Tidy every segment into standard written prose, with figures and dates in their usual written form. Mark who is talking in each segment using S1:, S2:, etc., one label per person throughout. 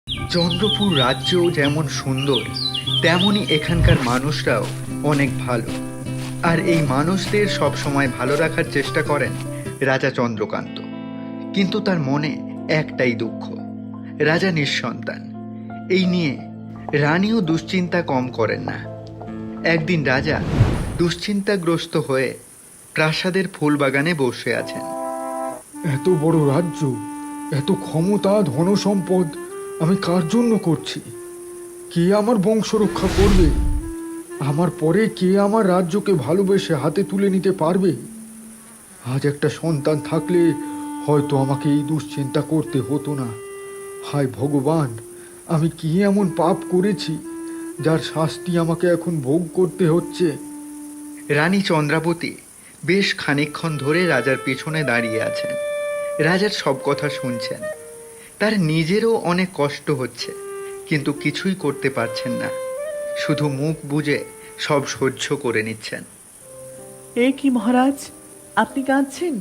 S1: চন্দ্রপুর রাজ্য যেমন সুন্দর, তেমনি এখানকার মানুষরাও অনেক ভালো। আর এই মানুষদের সবসময় ভালো রাখার চেষ্টা করেন রাজা চন্দ্রকান্ত। কিন্তু তার মনে একটাই দুঃখ, রাজা নিঃসন্তান। এই নিয়ে রানীও দুশ্চিন্তা কম করেন না। একদিন রাজা দুশ্চিন্তাগ্রস্ত হয়ে প্রাসাদের ফুলবাগানে বসে আছেন।
S2: এত বড় রাজ্য, এত ক্ষমতা, ধনসম্পদ আমি কার জন্য করছি? কে আমার বংশ রক্ষা করবে? আমার পরে কে আমার রাজ্যকে ভালোবেসে হাতে তুলে নিতে পারবে? আজ একটা সন্তান থাকলে হয়তো আমাকে এই দুশ্চিন্তা করতে হতো না। হায় ভগবান, আমি কি এমন পাপ করেছি যার শাস্তি আমাকে এখন ভোগ করতে হচ্ছে?
S1: রানী চন্দ্রাবতী বেশ খানিকক্ষণ ধরে রাজার পিছনে দাঁড়িয়ে আছেন। রাজার সব কথা শুনছেন। তার নিজেরও অনেক কষ্ট হচ্ছে, কিন্তু কিছুই করতে পারছেন না। শুধু মুখ বুজে সব সহ্য করে নিচ্ছেন।
S3: এ কি মহারাজ, আপনি কাঁদছেন?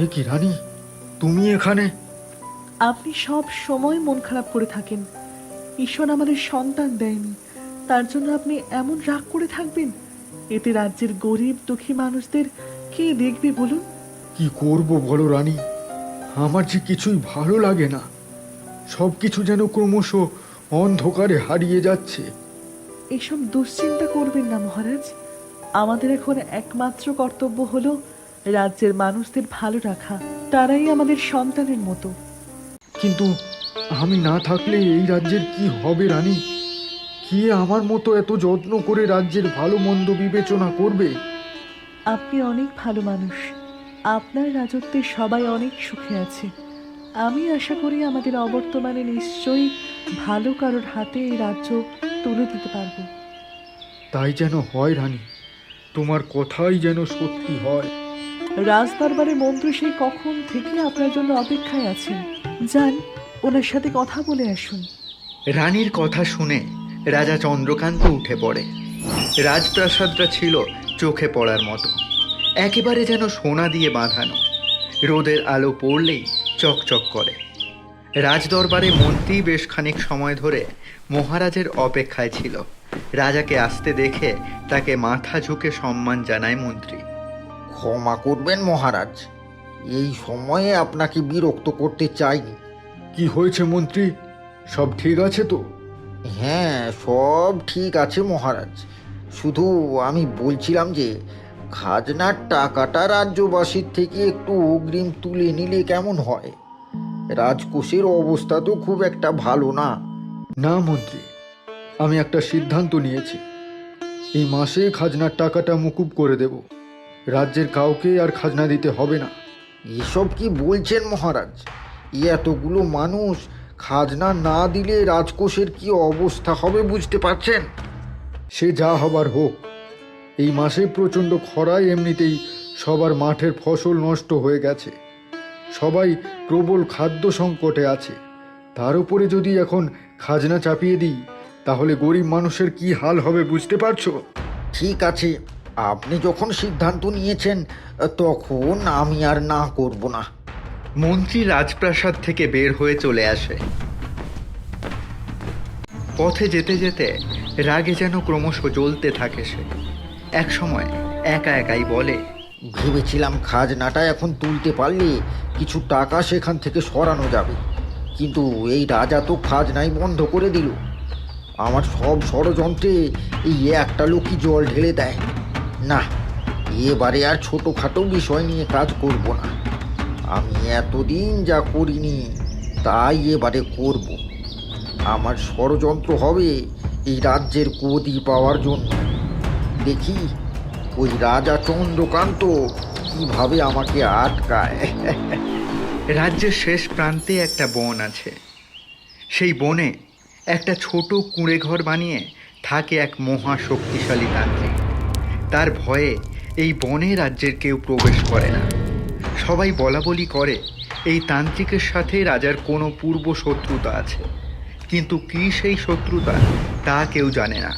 S2: এ কি রানী, তুমি এখানে?
S3: আপনি সব সময় মন খারাপ করে থাকেন। ঈশ্বর আমাদের সন্তান দেয়নি, তার জন্য আপনি এমন রাগ করে থাকবেন? এতে রাজ্যের গরিব দুঃখী মানুষদের কে দেখবে বলুন?
S2: কি করব বলো রানী, আমার যে কিছুই ভালো লাগে না। সব কিছু যেন ক্রমশ অন্ধকারে হারিয়ে যাচ্ছে।
S3: এসব দুশ্চিন্তা করবেন না মহারাজ। আমাদের এখন একমাত্র কর্তব্য হলো রাজ্যের মানুষদের ভালো রাখা। তারাই আমাদের সন্তানের মতো।
S2: কিন্তু আমি না থাকলে এই রাজ্যের কি হবে রানী? কে আমার মতো এত যত্ন করে রাজ্যের ভালো মন্দ বিবেচনা করবে?
S3: আপনি অনেক ভালো মানুষ, আপনার রাজত্বে সবাই অনেক সুখে আছে। আমি আশা করি আমাদের অবর্তমানে নিশ্চয়ই ভালো কারোর হাতে এই রাজ্য তুলে দিতে পারবো।
S2: তাই যেন হয় রানী, তোমার কথাই যেন সত্যি হয়।
S3: রাজদরবারে মন্ত্রী সেই কখন থেকে আপনার জন্য অপেক্ষায় আছেন। যান, ওনার সাথে কথা বলে আসুন।
S1: রানীর কথা শুনে রাজা চন্দ্রকান্ত উঠে পড়ে। রাজপ্রাসাদটা ছিল চোখে পড়ার মতো, একেবারে যেন সোনা দিয়ে বাঁধানো। রোদের আলো পড়লেই চকচক করে। রাজদরবারে মন্ত্রী বেশ খানিক সময় ধরে মহারাজের অপেক্ষায় ছিল। রাজাকে আসতে দেখে তাকে মাথা ঝুঁকে সম্মান জানায় মন্ত্রী।
S4: ক্ষমা করবেন মহারাজ, এই সময়ে আপনাকে বিরক্ত করতে চাইনি।
S2: কি হয়েছে মন্ত্রী, সব ঠিক আছে তো?
S4: হ্যাঁ, সব ঠিক আছে মহারাজ। শুধু আমি বলছিলাম যে খাজনার টাকাটা রাজ্যবাসীর থেকে একটু অগ্রিম তুলে নিলে কেমন হয়? রাজকোষের অবস্থা তো খুব একটা ভালো না।
S2: না মন্ত্রী, আমি একটা সিদ্ধান্ত নিয়েছি। এই মাসে খাজনার টাকাটা মুকুব করে দেব। রাজ্যের কাউকে আর খাজনা দিতে হবে না।
S4: এসব কি বলছেন মহারাজ? এতগুলো মানুষ খাজনা না দিলে রাজকোষের কি অবস্থা হবে বুঝতে পারছেন?
S2: সে যা হবার হোক। এই মাসে প্রচণ্ড খরায় এমনিতেই সবার মাঠের ফসল নষ্ট হয়ে গেছে। সবাই প্রবল খাদ্য সংকটে আছে। তার উপরে যদি এখন খাজনা চাপিয়ে দিই, তাহলে গরিব মানুষের কি হাল হবে বুঝতে পারছো?
S4: ঠিক আছে, আপনি যখন সিদ্ধান্ত নিয়েছেন তখন আমি আর না করব না।
S1: মন্ত্রী রাজপ্রাসাদ থেকে বের হয়ে চলে আসে। পথে যেতে যেতে রাগে যেন ক্রমশ জ্বলতে থাকে সে। এক সময় একা একাই বলে,
S4: ভেবেছিলাম খাজনাটা এখন তুলতে পারলে কিছু টাকা সেখান থেকে সরানো যাবে, কিন্তু এই রাজা তো খাজনাই বন্ধ করে দিল। আমার সব ষড়যন্ত্রে এই একটা লোকই জল ঢেলে দেয়। না, এবারে আর ছোটোখাটো বিষয় নিয়ে কাজ করব না। আমি এতদিন যা করিনি তাই এবারে করব। আমার ষড়যন্ত্র হবে এই রাজ্যের গদি পাওয়ার জন্য। দেখি ওই রাজা চন্দ্রকান্ত কিভাবে আমাকে আটকায়।
S1: রাজ্যের শেষ প্রান্তে একটা বন আছে। সেই বনে একটা ছোট কুঁড়ে ঘর বানিয়ে থাকে এক মহা শক্তিশালী তান্ত্রিক। তার ভয়ে এই বনে রাজ্যের কেউ প্রবেশ করে না। সবাই বলাবলি করে এই তান্ত্রিকের সাথে রাজার কোনো পূর্ব শত্রুতা আছে, কিন্তু কী সেই শত্রুতা তা কেউ জানে না।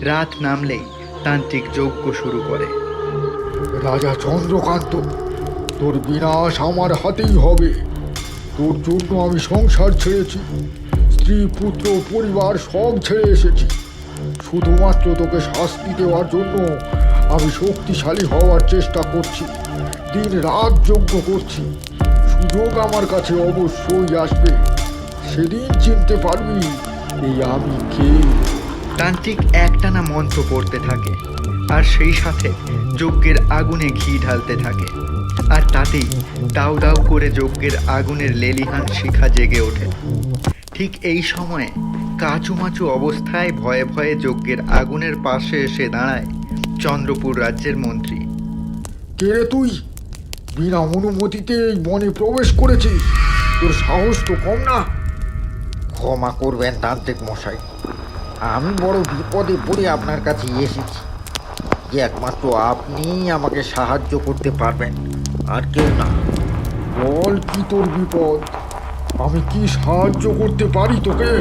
S1: রাত নামলেই তান্ত্রিক যজ্ঞ শুরু করে।
S2: রাজা চন্দ্রকান্ত, তোর বিনাশ আমার হাতেই হবে। তোর জন্য আমি সংসার ছেড়েছি, স্ত্রী পুত্র পরিবার সব ছেড়ে এসেছি শুধুমাত্র তোকে শাস্তি দেওয়ার জন্য। আমি শক্তিশালী হওয়ার চেষ্টা করছি, দিন রাত যজ্ঞ করছি। সুযোগ আমার কাছে অবশ্যই আসবে, সেদিন চিনতে পারবি এই আমি কে।
S1: তান্ত্রিক একটানা মন্ত্র পড়তে থাকে আর সেই সাথে যজ্ঞের আগুনে ঘি ঢালতে থাকে, আর তাতেই দাউ দাউ করে যজ্ঞের আগুনের লেলিহান শিখা জেগে ওঠে। ঠিক এই সময়ে কাঁচুমাচু অবস্থায় ভয়ে ভয়ে যজ্ঞের আগুনের পাশে এসে দাঁড়ায় চন্দ্রপুর রাজ্যের মন্ত্রী।
S2: কে রে তুই? বিনা অনুমতিতে এই বনে প্রবেশ করেছিস, তোর সাহস তো কম না।
S4: ক্ষমা করবেন তান্ত্রিক মশাই, আমি বড় বিপদে পড়ে আপনার কাছে এসেছি। যে একমাত্র আপনিই আমাকে সাহায্য করতে পারবেন, আর কেউ না।
S2: বল কি তোর বিপদ, আমি কি সাহায্য করতে পারি তোকে?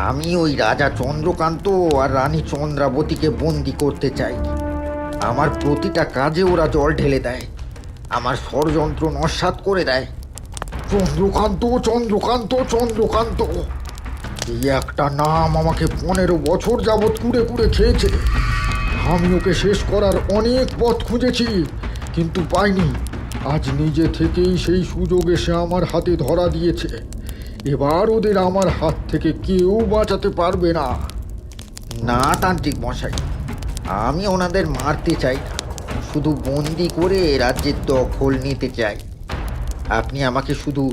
S4: আমি ওই রাজা চন্দ্রকান্ত আর রানী চন্দ্রাবতীকে বন্দি করতে চাই। আমার প্রতিটা কাজে ওরা জল ঢেলে দেয়, আমার ষড়যন্ত্র নস্যাৎ করে দেয়।
S2: চন্দ্রকান্ত, চন্দ্রকান্ত, চন্দ্রকান্ত, এই একটা নাম আমাকে 15 বছর যাবৎ কুড়ে কুড়ে খেয়েছে। আমি ওকে শেষ করার অনেক পথ খুঁজেছি, কিন্তু পাইনি। আজ নিজে থেকেই সেই সুযোগ এসে আমার হাতে ধরা দিয়েছে। এবার ওদের আমার হাত থেকে কেউ বাঁচাতে পারবে না।
S4: না তান্ত্রিক মশাই, আমি ওনাদের মারতে চাই না, শুধু বন্দি করে রাজ্যের দখল নিতে চাই। আপনি আমাকে শুধু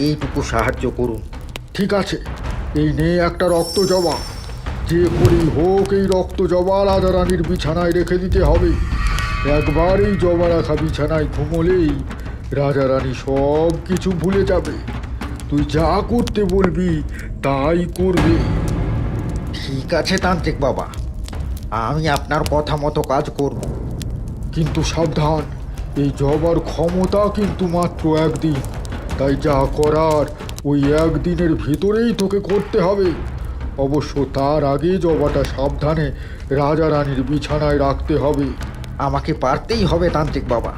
S4: এইটুকু সাহায্য করুন।
S2: ঠিক আছে, এই নে একটা রক্ত জবা। যে করেই হোক এই রক্ত জবা রাজা রানীর বিছানায় রেখে দিতে হবে। একবার এই জবা রাখা বিছানায় ঘুমোলেই রাজা রানী সব কিছু ভুলে যাবে। তুই যা করতে বলবি তাই করবে।
S4: ঠিক আছে তান্ত্রিক বাবা, আমি আপনার কথা মতো কাজ করব।
S2: কিন্তু সাবধান, এই জবার ক্ষমতা কিন্তু মাত্র একদিন, তাই যা করার ওই একদিনের ভিতরেই তোকে করতে হবে। অবশ্য তার আগে জবাটা সাবধানে রাজা রানীর বিছানায় রাখতে হবে।
S4: আমাকে পারতেই হবে তান্ত্রিক বাবা,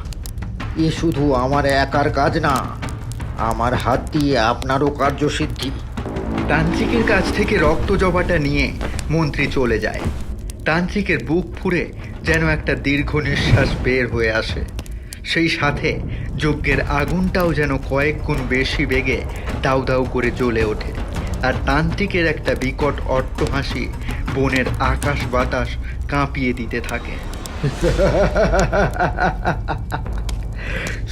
S4: এ শুধু আমার একার কাজ না, আমার হাত দিয়ে আপনারও কার্যসিদ্ধি।
S1: তান্ত্রিকের কাছ থেকে রক্ত জবাটা নিয়ে মন্ত্রী চলে যায়। তান্ত্রিকের বুক ফুঁড়ে যেন একটা দীর্ঘ নিঃশ্বাস বের হয়ে আসে। সেই সাথে যজ্ঞের আগুনটাও যেন কয়েক গুণ বেশি বেগে দাউ দাউ করে জ্বলে ওঠে, আর তান্ত্রিকের একটা বিকট অট্টহাসি বনের আকাশ বাতাস কাঁপিয়ে দিতে থাকে।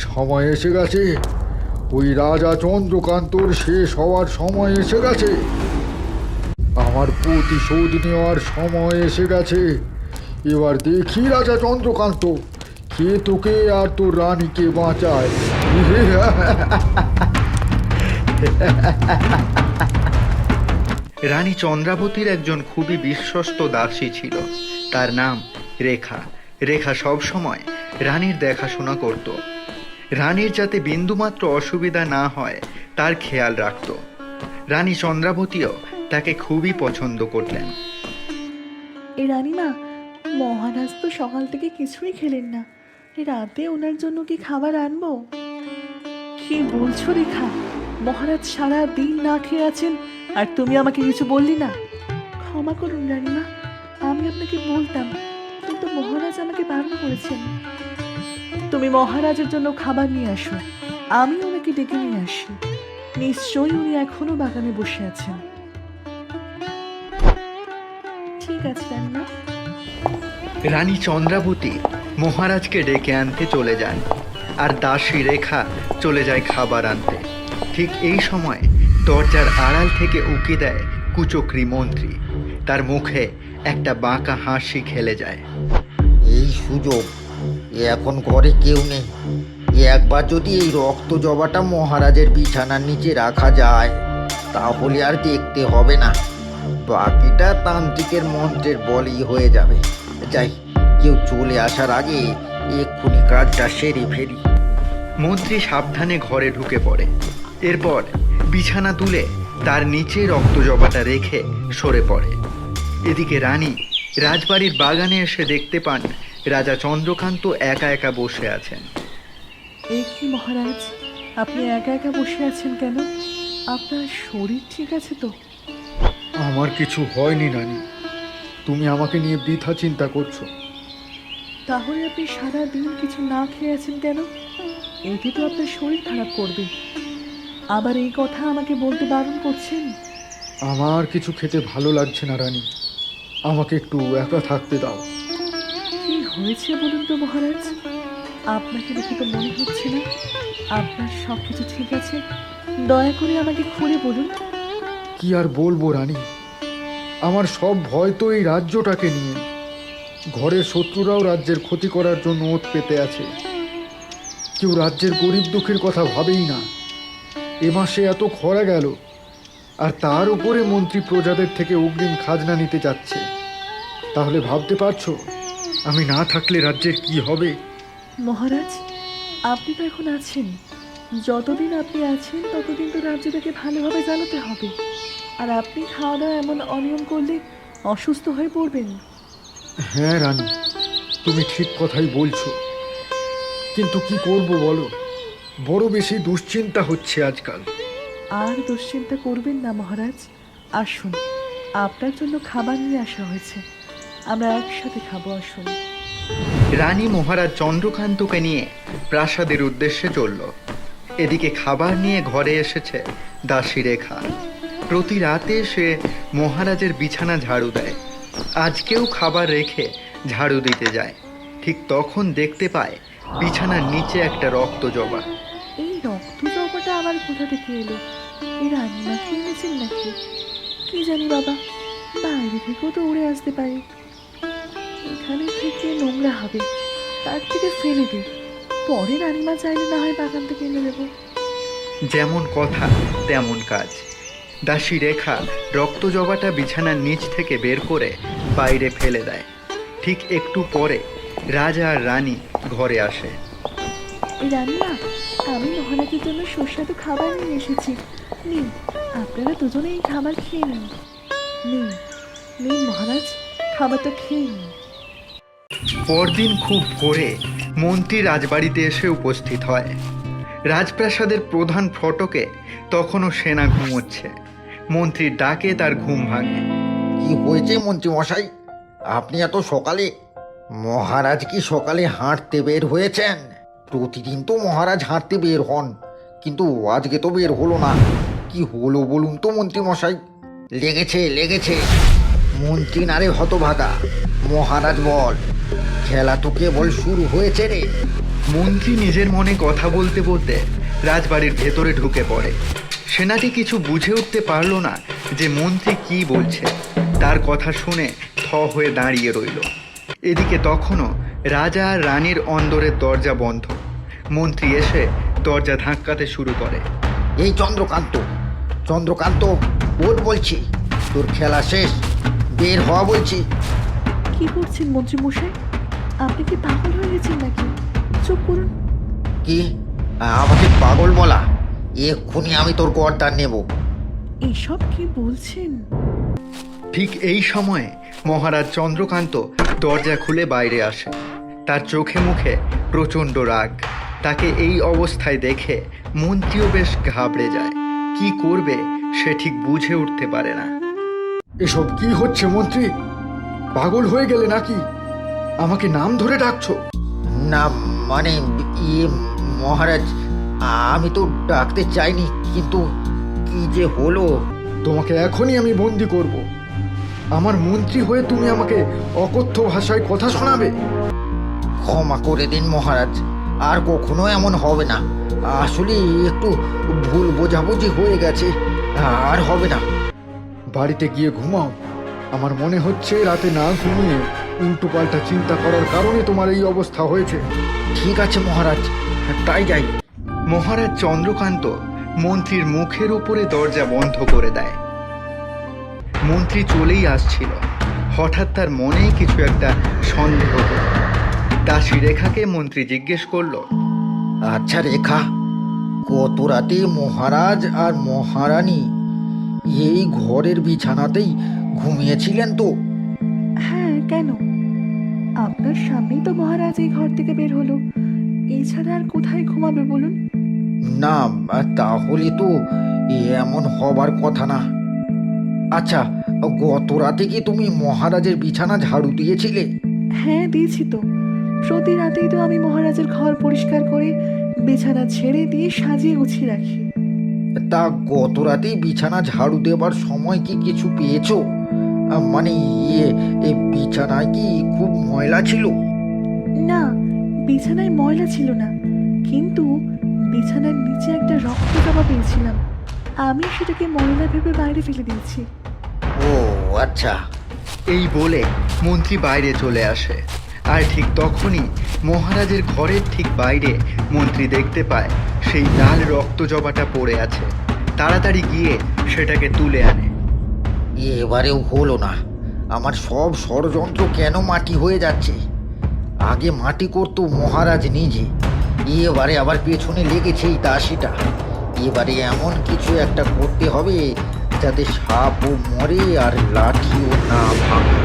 S2: সময় এসে গেছে, ওই রাজা চন্দ্রকান্তর শেষ হওয়ার সময় এসে গেছে। আমার প্রতিশোধ নেওয়ার সময় এসে গেছে। এবার দেখি রাজা চন্দ্রকান্ত, কে তোকে আর তোর রানীকে বাঁচায়।
S1: রানী চন্দ্রাবতীর একজন খুবই বিশ্বস্ত দাসী ছিল, তার নাম রেখা। রেখা সব সময় রানীর দেখাশোনা করত, রানীর যাতে বিন্দুমাত্র অসুবিধা না হয় তার খেয়াল রাখত। রানী চন্দ্রাবতীও তাকে খুবই পছন্দ করতেন।
S3: এই রানীমা, মহারাজ তো সকাল থেকে কিছুই খেলেন না, রাতে ওনার জন্য কি খাবার আনবো? কি বলছো রেখা? মহারাজ সারা দিন না খেয়ে আছেন আর তুমি আমাকে কিছু বললি না? ক্ষমা করুন রানীমা, আমি আপনাকে বলতাম, কিন্তু মহারাজ আমাকে বারণ করেছেন। তুমি মহারাজের জন্য খাবার নিয়ে আসো, আমি ওনাকে ডেকে নিয়ে আসি। নিশ্চয়ই উনি এখনো বাগানে বসে আছেন। ঠিক আছে রানীমা।
S1: রানী চন্দ্রাবতী মহারাজকে ডেকে আনতে চলে যান, আর দাসী রেখা চলে যায় খাবার আনতে। ঠিক এই সময় দরজার আড়াল থেকে উকি দেয় কুচক্রী মন্ত্রী। তার মুখে একটা বাঁকা হাসি খেলে যায়।
S4: এই সুযোগ, এখন ঘরে কেউ নেই। একবার যদি এই রক্ত জবাটা মহারাজের বিছানার নিচে রাখা যায়, তাহলে আর দেখতে হবে না, বাকিটা তান্ত্রিকের মন্ত্রের বলেই হয়ে যাবে। যাই, কেউ চলে আসার আগে এক্ষুনি কাজটা সেরে ফেলি।
S1: মন্ত্রী সাবধানে ঘরে ঢুকে পড়ে। এরপর বিছানা তুলে তার নিচে রক্ত জবাটা রেখে সরে পড়ে। এদিকে রানী রাজবাড়ির বাগানে এসে দেখতে পান রাজা চন্দ্রকান্ত একা একা বসে আছেন।
S3: এই কি মহারাজ, আপনি একা একা বসে আছেন কেন? আপনার শরীর ঠিক আছে তো?
S2: আমার কিছু হয়নি রানী, তুমি আমাকে নিয়ে বৃথা চিন্তা করছো।
S3: তাহলে আপনি সারা দিন কিছু না খেয়ে আছেন কেন? এতে তো আপনার শরীর খারাপ করবে। আবার এই কথা আমাকে বলতে বারণ করছেন।
S2: আমার কিছু খেতে ভালো লাগছে না রানী, আমাকে একটু একা থাকতে দাও।
S3: কি হয়েছে বলুন তো মহারাজ? আপনাকে দেখে তো মনে হচ্ছে না আপনার সব কিছু ঠিক আছে। দয়া করে আমাকে খুলে বলুন।
S2: কি আর বলবো রানী, আমার সব ভয় তো এই রাজ্যটাকে নিয়ে। ঘরের শত্রুরাও রাজ্যের ক্ষতি করার জন্য ওত পেতে আছে। কেউ রাজ্যের গরিব দুঃখের কথা ভাবেই না। এ মাসে এত খরা গেল, আর তার উপরে মন্ত্রী প্রজাদের থেকে অগ্রিম খাজনা নিতে যাচ্ছে। তাহলে ভাবতে পারছো আমি না থাকলে রাজ্যের কি হবে?
S3: মহারাজ, আপনি তো এখন আছেন। যতদিন আপনি আছেন ততদিন তো রাজ্যটাকে ভালোভাবে চালাতে হবে। আর আপনি খাওয়া দাওয়া এমন অনিয়ম করলে অসুস্থ হয়ে পড়বেন।
S2: হ্যাঁ রানী, তুমি ঠিক কথাই বলছো, কিন্তু কি করব বলো, বড় বেশি দুশ্চিন্তা হচ্ছে আজকাল।
S3: আর দুশ্চিন্তা করবেন না মহারাজ। আসুন, আপনার জন্য খাবার নিয়ে আসা হয়েছে। আমরা একসাথে খাবো, আসুন।
S1: রানী মহারাজ চন্দ্রকান্তকে নিয়ে প্রাসাদের উদ্দেশ্যে চলল। এদিকে খাবার নিয়ে ঘরে এসেছে দাসী রেখা। প্রতি রাতে সে মহারাজের বিছানা ঝাড়ু দেয়। আজকেও খাবার রেখে ঝাড়ু দিতে যায়। ঠিক তখন দেখতে পায় বিছানার নিচে একটা রক্ত জবা।
S3: এই রক্ত জবাটা আবার কোথা থেকে এলো? এই রান্না কিনেছেন নাকি? কি জানি বাবা, বাইরে থেকেও তো উড়ে আসতে পারে। এখানে থেকে নোংরা হবে, তার থেকে ফেলে দিই। পরে রানীমা চাইলে না হয় বাগান থেকে এনে দেবো।
S1: যেমন কথা তেমন কাজ। দাসী রেখা রক্ত জবাটা বিছানার নিচ থেকে বের করে বাইরে ফেলে দেয়। ঠিক একটু পরে রাজা আর রানী ঘরে আসে।
S3: এই রানীমা, আমি মহারাজের জন্য সুস্বাদু খাবার নিয়ে এসেছি। নিন, আপনারা দুজনে এই খাবার খেয়ে নিন। নিন নিন মহারাজ, খাবারটা খেয়ে নিন।
S1: পরদিন খুব ভোরে মন্ত্রী রাজবাড়িতে এসে উপস্থিত হয়। রাজপ্রাসাদের প্রধান ফটকে তখনও সেনা ঘুমোচ্ছে। মন্ত্রীর ডাকে তার ঘুম ভাঙে।
S4: কি হয়েছে মন্ত্রী মশাই, আপনি এত সকালে? মহারাজ কি সকালে হাঁটতে বের হয়েছেন? প্রতিদিন তো মহারাজ হাঁটতে বের হন, কিন্তু আজকে তো বের হলো না। কি হলো বলুন তো মন্ত্রী মশাই? লেগেছে লেগেছে। মন্ত্রী নারে হতভাগা, মহারাজ বল, খেলা তো কেবল শুরু হয়েছে রে।
S1: মন্ত্রী নিজের মনে কথা বলতে বলতে রাজবাড়ির ভেতরে ঢুকে পড়ে। সেনাটি কিছু বুঝে উঠতে পারল না যে মন্ত্রী কি বলছে। তার কথা শুনে থ হয়ে দাঁড়িয়ে রইল। এদিকে তখনও রাজা আর রানীর অন্দরের দরজা বন্ধ। মন্ত্রী এসে দরজা ধাক্কাতে শুরু করে।
S4: এই চন্দ্রকান্ত, চন্দ্রকান্ত, ওঠ বলছি, তোর খেলা শেষ, বের হওয়া বলছি।
S3: কি করছেন মন্ত্রী মশাই? আপনি কি পাগল হয়ে গেছেন নাকি? চুপ করুন।
S4: কি আমাকে পাগল বলা? এক্ষুনি আমি তোর গর্দান নেব।
S3: এসব কি বলছেন?
S1: ঠিক এই সময়ে মহারাজ চন্দ্রকান্ত দরজা খুলে বাইরে আসে। তার চোখে মুখে প্রচণ্ড রাগ। তাকে এই অবস্থায় দেখে মন্ত্রীও বেশ ঘাবড়ে যায়। কি করবে সে ঠিক বুঝে উঠতে পারে না।
S2: এসব কি হচ্ছে মন্ত্রী? পাগল হয়ে গেলে নাকি? আমাকে নাম ধরে ডাকছো?
S4: না মানে ইয়ে মহারাজ, আমি তো ডাকতে চাইনি, কিন্তু কি যে হলো।
S2: তোমাকে এখনই আমি বন্দি করব। আমার মন্ত্রী হয়ে তুমি আমাকে অকথ্য ভাষায় কথা শোনাবে?
S4: ক্ষমা করে দিন মহারাজ, আর কখনো এমন হবে না। আসলে একটু ভুল বোঝাবুঝি হয়ে গেছে, আর হবে না।
S2: বাড়িতে গিয়ে ঘুমাও। আমার মনে হচ্ছে রাতে না ঘুমিয়ে উল্টো পাল্টা চিন্তা করার কারণে তোমার এই অবস্থা হয়েছে।
S4: ঠিক আছে মহারাজ, তাই যাই।
S1: মহারাজ চন্দ্রকান্ত মন্ত্রীর মুখের উপরে দরজা বন্ধ করে দেয়। মন্ত্রী চলেই আসছিল। হঠাৎ তার মনে কিছু একটা সন্দেহ হলো। দাসী রেখাকে মন্ত্রী জিজ্ঞেস করলো,
S4: আচ্ছা রেখা, গত রাতে মহারাজ আর মহারানী এই ঘরের বিছানাতেই ঘুমিয়েছিলেন তো?
S3: হ্যাঁ, কেন? আপনার সামনেই তো মহারাজ এই ঘর থেকে বের হলো। এছাড়া আর কোথায় ঘুমাবে বলুন?
S4: না, তাহলে তো এমন হবার কথা না। আচ্ছা, গত রাতে কি তুমি মহারাজের বিছানা ঝাড়ু দিয়েছিলে?
S3: হ্যাঁ, দিয়েছি তো। প্রতি রাতেই তো আমি মহারাজের ঘর পরিষ্কার করে বিছানা ছেড়ে দিয়ে সাজিয়ে গুছিয়ে রাখি।
S4: তা গত রাতেই বিছানা ঝাড়ু দেবার সময় কি কিছু পেয়েছো? মানে বিছানায় কি খুব ময়লা ছিল?
S3: না, বিছানায় ময়লা ছিল না, কিন্তু বিছানার নিচে একটা রক্ত জমা পেয়েছিলাম। আমি সেটাকে ময়লা ভেবে বাইরে ফেলে দিয়েছি।
S4: ও আচ্ছা।
S1: এই বলে মন্ত্রী বাইরে চলে আসে। আর ঠিক তখনই মহারাজের ঘরের ঠিক বাইরে মন্ত্রী দেখতে পায় সেই লাল রক্ত জবাটা পড়ে আছে। তাড়াতাড়ি গিয়ে সেটাকে তুলে আনে।
S4: এবারেও হলো না। আমার সব ষড়যন্ত্র কেন মাটি হয়ে যাচ্ছে? আগে মাটি করতো মহারাজ নিজে, এবারে আবার পেছনে লেগেছে এই দাসীটা। এবারে এমন কিছু একটা করতে হবে যাতে সাপও মরে আর লাঠিও না ভাঙে।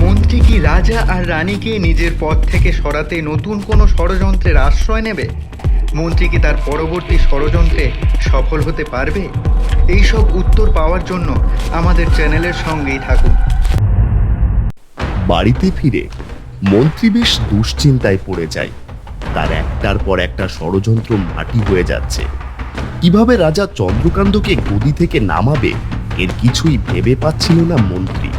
S1: মন্ত্রী কি রাজা আর রানীকে নিজের পদ থেকে সরাতে নতুন কোনো ষড়যন্ত্রের আশ্রয় নেবে? মন্ত্রী কি তার পরবর্তী ষড়যন্ত্রে সফল হতে পারবে? এইসব উত্তর পাওয়ার জন্য আমাদের চ্যানেলের সঙ্গেই থাকুন।
S5: বাড়িতে ফিরে মন্ত্রী বেশ দুশ্চিন্তায় পড়ে যায়। তার একটার পর একটা ষড়যন্ত্র মাটি হয়ে যাচ্ছে। কিভাবে রাজা চন্দ্রকান্তকে গদি থেকে নামাবে এর কিছুই ভেবে পাচ্ছিল না মন্ত্রী।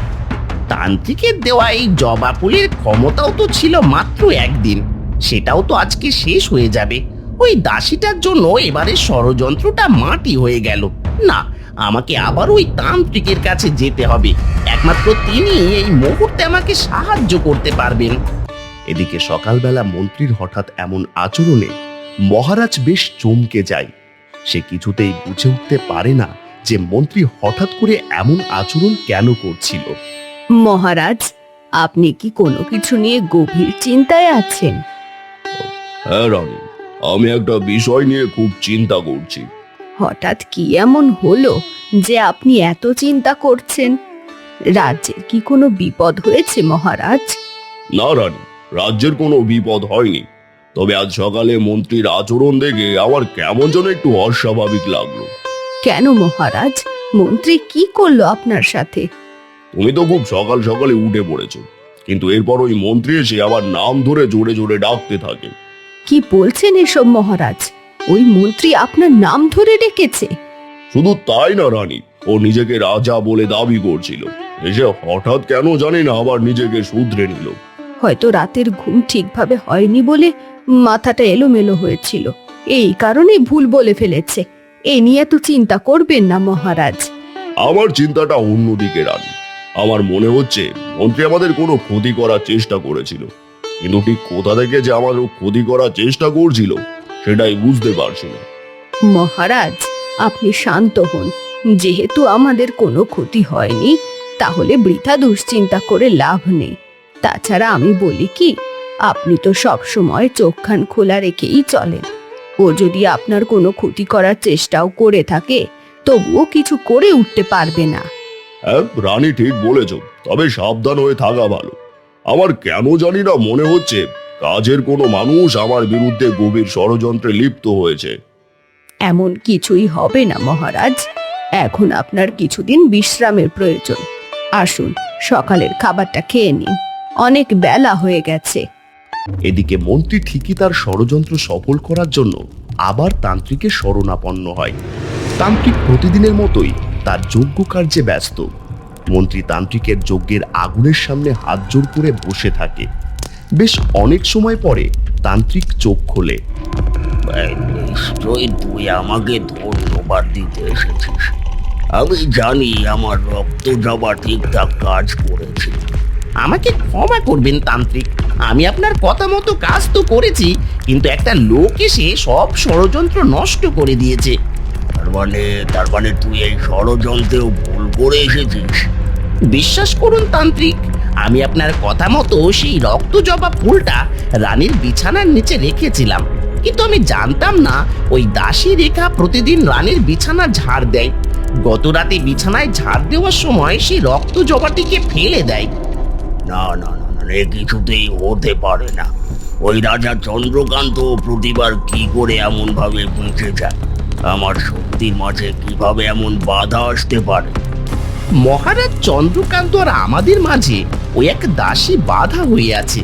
S6: তান্ত্রিকের দেওয়া এই জবা ফুলের ক্ষমতাও তো ছিল মাত্র একদিন, সেটাও তো আজকে শেষ হয়ে যাবে। ওই দাসীটার জন্য এবারে ষড়যন্ত্রটা মাটি হয়ে গেল। না, আমাকে আবার ওই তান্ত্রিকের কাছে যেতে হবে। একমাত্র তিনি এই মুহূর্তে আমাকে সাহায্য করতে পারবেন।
S5: এদিকে সকালবেলা মন্ত্রীর হঠাৎ এমন আচরণে মহারাজ বেশ চমকে যায়। সে কিছুতেই বুঝে উঠতে পারে না যে মন্ত্রী হঠাৎ করে এমন আচরণ কেন করছিল।
S7: মহারাজ, আপনি কি কোনো কিছু নিয়ে গভীর চিন্তায় আছেন?
S5: হ্যাঁ রানী, আমি একটা বিষয় নিয়ে খুব চিন্তা করছি।
S7: হঠাৎ কি এমন হলো যে আপনি এত চিন্তা করছেন? রাজ্যের কি কোনো বিপদ হয়েছে মহারাজ?
S5: না রানী, রাজ্যের কোনো বিপদ হয়নি। তবে আজ সকালে মন্ত্রীর আচরণ দেখে আমার কেমন যেন একটু অস্বাভাবিক লাগলো।
S7: কেন মহারাজ, মন্ত্রী কি করলো আপনার সাথে?
S5: তুমি তো খুব সকাল সকালে উঠে পড়েছো, কিন্তু এরপর ওই মন্ত্রী এসে আমার নাম ধরে জোরে জোরে ডাকতে থাকে।
S7: কি বলছেন এসব মহারাজ? ওই মন্ত্রী আপনার নাম ধরে ডেকেছে?
S5: শুধু তাই না রানী, ও নিজেকে রাজা বলে দাবি করছিল। এসে হঠাৎ কেন জানি না আবার নিজেকে শুধরে নিল।
S7: হয়তো রাতের ঘুম ঠিকভাবে হয়নি বলে মাথাটা এলোমেলো হয়েছিল, এই কারণেই ভুল বলে ফেলেছে। এ নিয়ে তো চিন্তা করবেন না মহারাজ।
S5: আমার চিন্তাটা অন্যদিকে রানী। আমার মনে হচ্ছে মন্ত্রী আমাদের কোনো ক্ষতি করার চেষ্টা করেছিল, কিন্তু ঠিক কোথা থেকে যে আমাদের ক্ষতি করার চেষ্টা করছিল সেটাই বুঝতে পারছি না।
S7: মহারাজ, আপনি শান্ত হন। যেহেতু আমাদের কোনো ক্ষতি হয়নি, তাহলে বৃথা দুশ্চিন্তা করে লাভ নেই। তাছাড়া আমি বলি কি, আপনি তো সব সময় চোখ কান খোলা রেখেই চলেন। ও যদি আপনার কোনো ক্ষতি করার চেষ্টাও করে থাকে, তবুও কিছু করে উঠতে পারবে না।
S5: হ্যাঁ রানী, ঠিক বলেছ, তবে সাবধান হয়ে থাকা ভালো। আমার কেন জানি না মনে হচ্ছে কাজের কোনো মানুষ আমার বিরুদ্ধে গভীর ষড়যন্ত্রে লিপ্ত হয়েছে।
S7: এমন কিছুই হবে না মহারাজ। এখন আপনার কিছুদিন বিশ্রামের প্রয়োজন। আসুন, সকালের খাবারটা খেয়ে নিন, অনেক বেলা হয়ে গেছে।
S5: এদিকে মন্ত্রী ঠিকই তার ষড়যন্ত্র সফল করার জন্য আবার তান্ত্রিকের শরণাপন্ন হয়। তান্ত্রিক প্রতিদিনের মতোই তার যজ্ঞ কার্যে ব্যস্ত। মন্ত্রী তান্ত্রিকের যজ্ঞের আগুনের সামনে হাত জোড় করে বসে থাকে। বেশ অনেক সময় পরে তান্ত্রিক চোখ খোলে।
S6: নিশ্চয়ই তুই আমাকে ধন্যবাদ দিতে এসেছিস। আমি জানি আমার রক্ত জবা ঠিকঠাক কাজ করেছে। আমাকে ক্ষমা করবেন তান্ত্রিক, আমি আপনার কথা মতো কাজ তো করেছি, কিন্তু একটা লোক এসে সব ষড়যন্ত্র নষ্ট করে দিয়েছে। তার মানে তুই এই ষড়যন্ত্রেও ভুল করে এসেছিস? বিশ্বাস করুন তান্ত্রিক, আমি আপনার কথা মতো সেই রক্ত জবা ফুলটা রানীর বিছানার নিচে রেখেছিলাম, কিন্তু আমি জানতাম না ওই দাসী রেখা প্রতিদিন রানীর বিছানা ঝাড় দেয়। গত রাতে বিছানায় ঝাড় দেওয়ার সময় সেই রক্ত জবাটিকে ফেলে দেয়। না না না না, এ কিছুতেই হতে পারে না। ওই রাজা চন্দ্রকান্ত প্রতিবার কি করে এমন ভাবে বেঁচে যায়? আমার শক্তির মাঝে কিভাবে এমন বাধা আসতে পারে?
S5: মহারাজ চন্দ্রকান্ত আর আমাদের মাঝে ওই এক দাসী বাধা হয়ে আছে।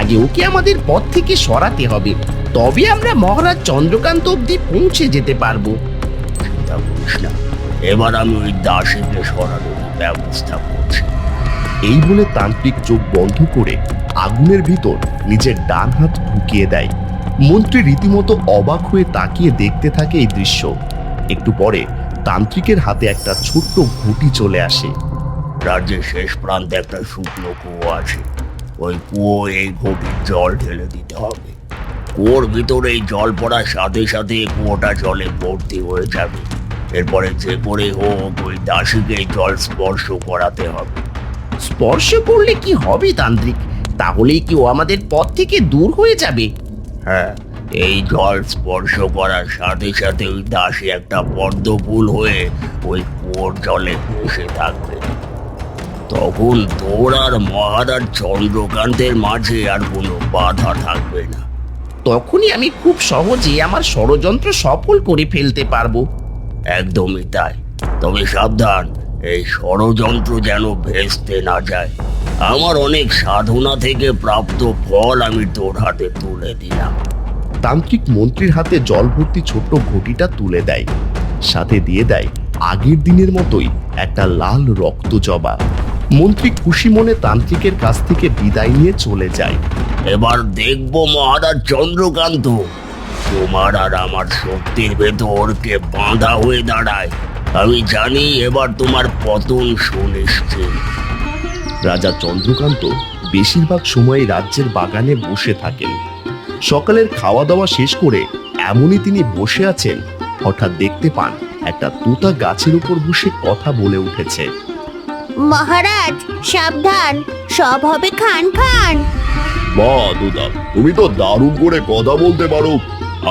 S5: আগে ওকে আমাদের পথ থেকে সরাতে হবে, তবে আমরা মহারাজ চন্দ্রকান্ত অব্দি পৌঁছে যেতে পারবো।
S6: চিন্তা করিস না, এবার আমি ওই দাসীকে সরানোর ব্যবস্থা করছি।
S5: এই বলে তান্ত্রিক চোখ বন্ধ করে আগুনের ভিতর নিজের ডান হাত ঢুকিয়ে দেয়। মন্ত্রী রীতিমতো অবাক হয়ে তাকিয়ে দেখতে থাকে এই দৃশ্য। একটু পরে তান্ত্রিকের হাতে একটা ছোট্ট ঘুঁটি চলে আসে।
S6: রাজ্যের শেষ প্রান্তে একটা শুকনো কুয়ো আছে। ওই কুয়ো এই ঘটির জল ঢেলে দিতে হবে। কুয়োর ভিতরে এই জল পড়ার সাথে সাথে কুয়োটা জলে ভর্তি হয়ে যাবে। এরপরে যে করে হোক ওই দাসীকে জল স্পর্শ করাতে হবে।
S5: স্পর্শ করলে কি হবে তান্ত্রিক? তাহলেই কি ও আমাদের পথ থেকে দূর হয়ে যাবে?
S6: হ্যাঁ, এই জল স্পর্শ করার সাথে সাথে ওই দাসী একটা পদ্ম ফুল হয়ে ওই কুয়োর জলে ভেসে থাকবে। তখন তোর আর মহারাজ চন্দ্রকান্তের মাঝে আর কোনো বাধা থাকবে না।
S5: তখনই আমি খুব সহজে আমার ষড়যন্ত্র সফল করে ফেলতে পারবো।
S6: একদমই তাই। তবে সাবধান, এই ষড়যন্ত্র যেন ভেস্তে না যায়। আমার অনেক সাধনা থেকে প্রাপ্ত ফল আমি তোর হাতে তুলে দিলাম।
S5: তান্ত্রিক মন্ত্রীর হাতে জল ভর্তি ছোট্ট ঘটিটা তুলে দেয়, সাথে দিয়ে দেয় আগের দিনের মতোই একটা লাল রক্ত জবা। মন্ত্রী খুশি মনে তান্ত্রিকের কাছ থেকে বিদায় নিয়ে চলে যায়।
S6: এবার দেখবো মহারাজ চন্দ্রকান্ত, তোমার আর আমার শক্তির ভেতর কে বাঁধা হয়ে দাঁড়ায়। আমি জানি এবার তোমার পতন সুনিশ্চিত।
S5: রাজা চন্দ্রকান্ত বেশিরভাগ সময় রাজ্যের বাগানে বসে থাকেন। সকালের খাওয়া দাওয়া শেষ করে এমনই তিনি বসে আছেন, হঠাৎ দেখতে পান একটা তোতা গাছের উপর বসে কথা বলে উঠেছে।
S8: মহারাজ সাবধান, সব হবে খান খান।
S9: বাহ তোতা, তুমি তো দারুণ করে কথা বলতে পারো।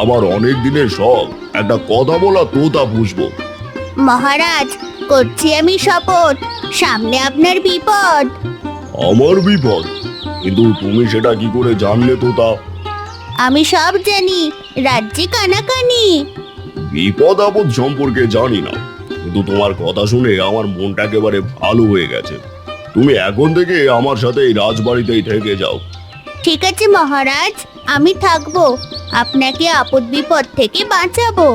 S9: আমার অনেক দিনের শখ একটা কথা বলা তোতা পুষবো।
S8: মহারাজ করছি আমি শপথ, সামনে আপনার বিপদ।
S9: আমার বিপদ? কিন্তু তুমি সেটা কি করে জানলে তোতা?
S8: আমি সব জানি, রাজ্যে কানাকানি।
S9: বিপদ আপদ সম্পর্কে জানি না, কিন্তু তোমার কথা শুনে আমার মনটা একেবারে ভালো হয়ে গেছে। তুমি এখন থেকে আমার সাথে এই রাজবাড়িতেই থেকে যাও।
S8: ঠিক আছে মহারাজ, আমি থাকবো, আপনাকে আপদ বিপদ থেকে বাঁচাবো।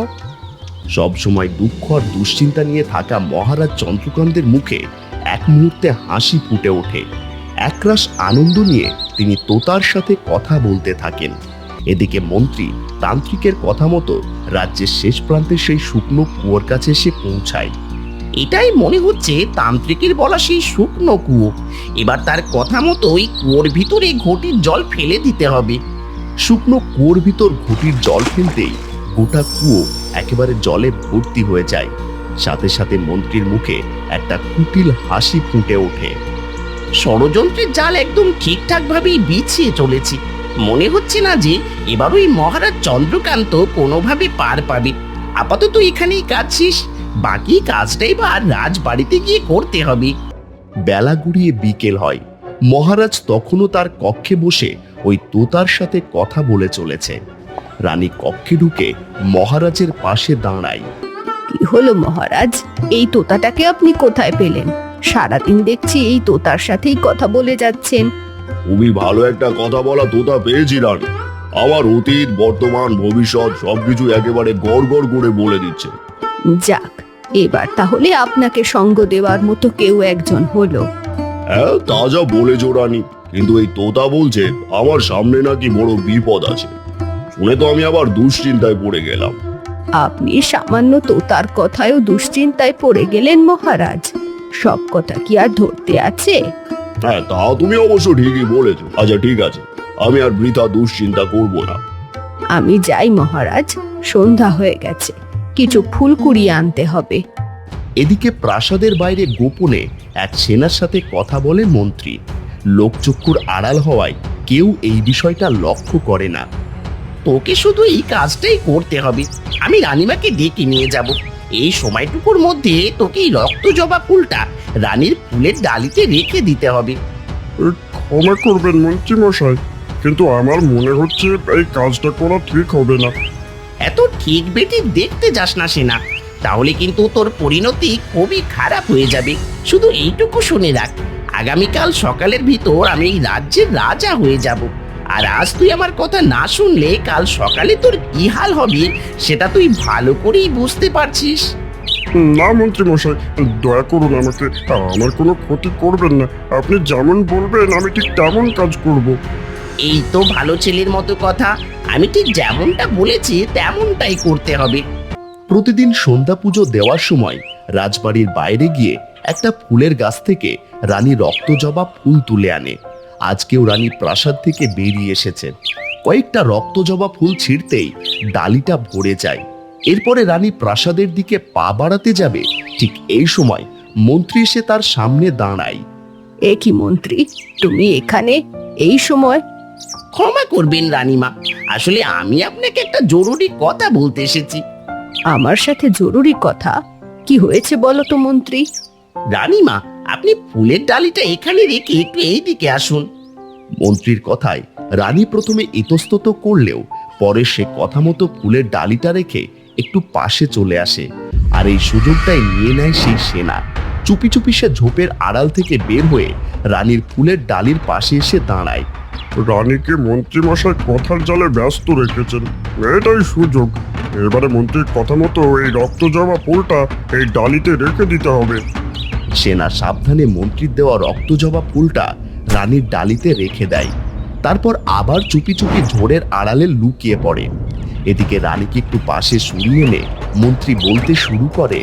S5: সব সময় দুঃখ আর দুশ্চিন্তা নিয়ে থাকা মহারাজ চন্দ্রকান্তের মুখে এক মুহূর্তে হাসি ফুটে ওঠে। একরাশ আনন্দ নিয়ে তিনি তোতার সাথে কথা বলতে থাকেন। এদিকে মন্ত্রী তান্ত্রিকের কথা মতো রাজ্যের শেষ প্রান্তে সেই শুকনো কুয়োর কাছে এসে পৌঁছায়। এটাই মনে হচ্ছে তান্ত্রিকের বলা সেই শুকনো কুয়ো। এবার তার কথা মতো ওই কুয়োর ভিতরে ঘটির জল ফেলে দিতে হবে। শুকনো কুয়োর ভিতর ঘটির জল ফেলতেই গোটা কুয়ো একেবারে জলে ভর্তি হয়ে যায়। সাথে সাথে মন্ত্রীর মুখে একটা কুটিল হাসি ফুটে ওঠে। ষড়যন্ত্রের জাল একদম ঠিকঠাক ভাবেই বিছিয়ে চলেছি। মনে হচ্ছে না যে এবার ওই মহারাজ চন্দ্রকান্ত কোনোভাবে পার পাবে। আপাতত এখানেই কাজ শেষ, বাকি কাজটাই বা রাজবাড়িতে গিয়ে করতে হবে। বেলা গড়িয়ে বিকেল হয়। মহারাজ তখনও তার কক্ষে বসে ওই তোতার সাথে কথা বলে চলেছে। রানী কক্ষে ঢুকে মহারাজের পাশে দাঁড়ায়।
S7: কি হলো মহারাজ, এই তোতাটাকে আপনি কোথায় পেলেন? সারাদিন দেখছি এই তোতার সাথেই কথা বলে যাচ্ছেন।
S9: খুবই ভালো একটা কথা বলা তোতা পেয়েছি রানী। আমার অতীত, বর্তমান, ভবিষ্যৎ সবকিছু একেবারে গড় গড় করে বলে দিচ্ছে।
S7: যাক, এবার তাহলে আপনাকে সঙ্গ দেওয়ার মতো কেউ একজন হলো।
S9: হ্যাঁ, তা যা বলেছ রানী, কিন্তু এই তোতা বলছে আমার সামনে নাকি বড় বিপদ আছে। শুনে তো আমি আবার দুশ্চিন্তায় পড়ে গেলাম।
S7: আপনি সামান্য তোতার কথায়ও দুশ্চিন্তায় পড়ে গেলেন মহারাজ? সব কথা কি আর ধরতে আছে?
S9: হ্যাঁ, তা তুমি অবশ্য ঠিকই বলেছ। আচ্ছা ঠিক আছে, আমি আর বৃথা দুশ্চিন্তা করব না।
S7: আমি যাই মহারাজ, সন্ধ্যা হয়ে গেছে, কিছু ফুল কুড়িয়ে আনতে হবে।
S5: এদিকে প্রাসাদের বাইরে গোপনে এক সেনার সাথে কথা বলে মন্ত্রী। লোকচক্ষুর আড়াল হওয়ায় কেউ এই বিষয়টা লক্ষ্য করে না। তোকে শুধু এই কাজটাই করতে হবে। আমি রানীমাকে ডেকে নিয়ে যাব। এই সময়টুকুর মধ্যে তোকে এই রক্ত জবা ফুলটা রানীর ফুলের ডালিতে রেখে দিতে হবে।
S2: ক্ষমা করবেন মন্ত্রী মশাই,
S9: কিন্তু আমার মনে হচ্ছে এই কাজটা করা ঠিক হবে না।
S6: এত ঠিক বেটি দেখতে যাস না সেনা, তাহলে কিন্তু তোর পরিণতি খুবই খারাপ হয়ে যাবে। শুধু এইটুকু শুনে রাখ, আগামীকাল সকালের ভিতর আমি এই রাজ্যের রাজা হয়ে যাব। আর আজ তুই আমার কথা না শুনলে কাল সকালে তোর কি হাল হবে সেটা তুই ভালো করেই বুঝতে পারছিস।
S9: না মন্ত্রী মশাই, দয়া করুন আমাকে, আমার কোনো ক্ষতি করবেন না। আপনি যেমন বলবেন আমি ঠিক তেমন কাজ করব।
S6: এই তো ভালো ছেলের মতো কথা, আমি ঠিক যেমনটা বলেছি তেমনটাই করতে হবে।
S5: প্রতিদিন সন্ধ্যা পুজো দেওয়ার সময় রাজবাড়ির বাইরে গিয়ে একটা ফুলের গাছ থেকে রানী রক্তজবা ফুল তুলে আনে। আজকেও রানী প্রাসাদ থেকে বেরিয়ে এসেছে। কয়েকটা রক্তজবা ফুল ছিঁড়তেই ডালিটা ভরে যায়। এরপরে রানী প্রাসাদের দিকে পা বাড়াতে যাবে, ঠিক এই সময় মন্ত্রী এসে তার সামনে দাঁড়ায়।
S7: এ কি মন্ত্রী, তুমি এখানে এই সময়?
S6: ক্ষমা করবেন রানীমা, আসলে আমি আপনাকে একটা জরুরি কথা বলতে এসেছি।
S7: আমার সাথে জরুরি কথা? কি হয়েছে বলো তো মন্ত্রী।
S6: রানীমা, আপনি ফুলের ডালিটা এখানে রেখে একটু এইদিকে আসুন।
S5: মন্ত্রীর কথায় রানী প্রথমে ইতস্তত করলেও পরে সে কথা মতো ফুলের ডালিটা রেখে একটু পাশে চলে আসে। আর এই সুযোগটাই নিয়ে নেয় সেই সেনা। চুপি চুপি সে ঝোপের আড়াল থেকে বের হয়ে রানীর ফুলের ডালির পাশে এসে দাঁড়ায়।
S9: রানীকে মন্ত্রী মশাই কথার জালে ব্যস্ত রেখেছেন, এটাই সুযোগ। এবারে মন্ত্রীর কথা মতো এই রক্তজবা ফুলটা এই ডালিতে রেখে দিতে হবে।
S5: সেনা সাবধানে মন্ত্রীর দেওয়া রক্তজবা ফুলটা রানীর ডালিতে রেখে দেয়। তারপর আবার চুপি চুপি ঝোড়ের আড়ালে লুকিয়ে পড়ে। এদিকে রানীকে একটু পাশে সরিয়ে এনে মন্ত্রী বলতে শুরু করে।